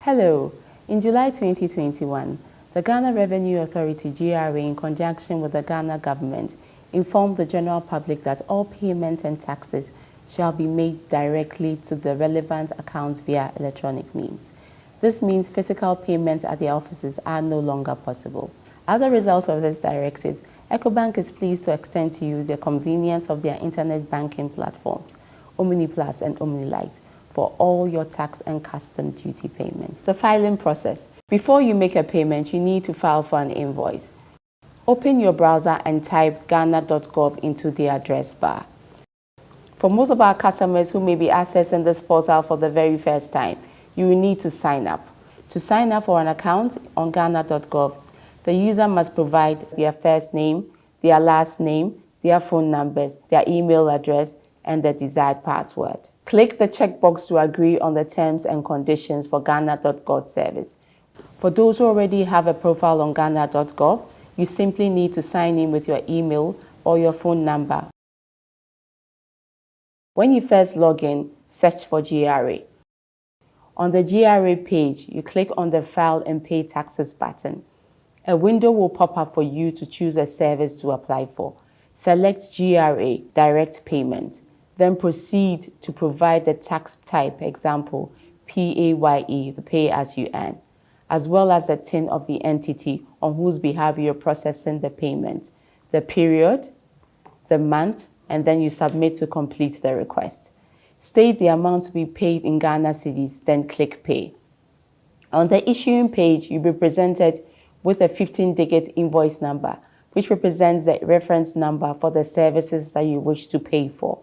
Hello. In July 2021, the Ghana Revenue Authority (GRA), in conjunction with the Ghana government, informed the general public that all payments and taxes shall be made directly to the relevant accounts via electronic means. This means physical payments at their offices are no longer possible. As a result of this directive, Ecobank is pleased to extend to you the convenience of their internet banking platforms, OMNIPLUS and OMNILITE, for all your tax and custom duty payments. The filing process. Before you make a payment, you need to file for an invoice. Open your browser and type ghana.gov into the address bar. For most of our customers who may be accessing this portal for the very first time, you will need to sign up. To sign up for an account on ghana.gov, the user must provide their first name, their last name, their phone numbers, their email address, and the desired password. Click the checkbox to agree on the terms and conditions for Ghana.gov service. For those who already have a profile on Ghana.gov, you simply need to sign in with your email or your phone number. When you first log in, search for GRA. On the GRA page, you click on the File and Pay Taxes button. A window will pop up for you to choose a service to apply for. Select GRA Direct Payment. Then proceed to provide the tax type, example, PAYE, the pay as you earn, as well as the TIN of the entity on whose behalf you're processing the payment, the period, the month, and then you submit to complete the request. State the amount to be paid in Ghana cedis, then click Pay. On the issuing page, you'll be presented with a 15-digit invoice number, which represents the reference number for the services that you wish to pay for.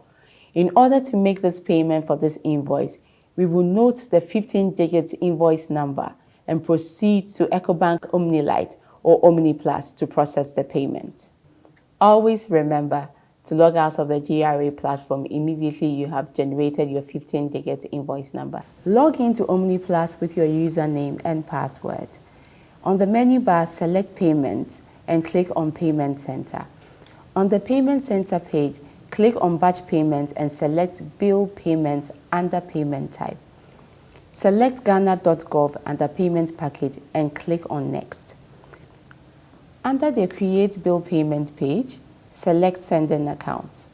In order to make this payment for this invoice, we will note the 15-digit invoice number and proceed to Ecobank OMNILITE or OMNIPLUS to process the payment. Always remember to log out of the GRA platform immediately you have generated your 15-digit invoice number. Log into OMNIPLUS with your username and password. On the menu bar, select Payments and click on Payment Center. On the Payment Center page, click on Batch Payments and select Bill Payments under Payment Type. Select Ghana.gov under Payment Package and click on Next. Under the Create Bill Payments page, select Sending Account.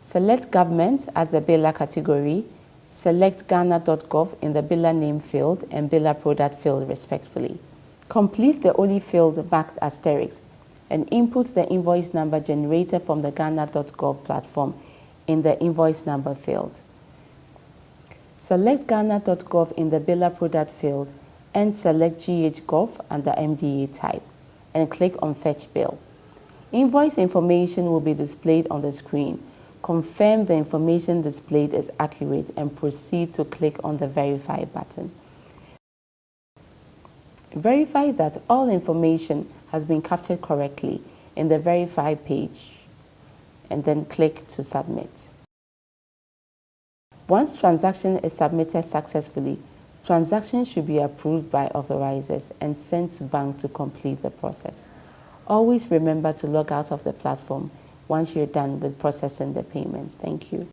Select Government as the biller category. Select Ghana.gov in the biller name field and biller product field respectively. Complete the only field marked asterisk and input the invoice number generated from the Ghana.gov platform in the invoice number field. Select Ghana.gov in the biller product field and select GHGov under MDA type and click on Fetch Bill. Invoice information will be displayed on the screen. Confirm the information displayed is accurate and proceed to click on the Verify button. Verify that all information has been captured correctly in the Verify page and then click to submit. Once transaction is submitted successfully, transaction should be approved by authorizers and sent to bank to complete the process. Always remember to log out of the platform once you're done with processing the payments. Thank you.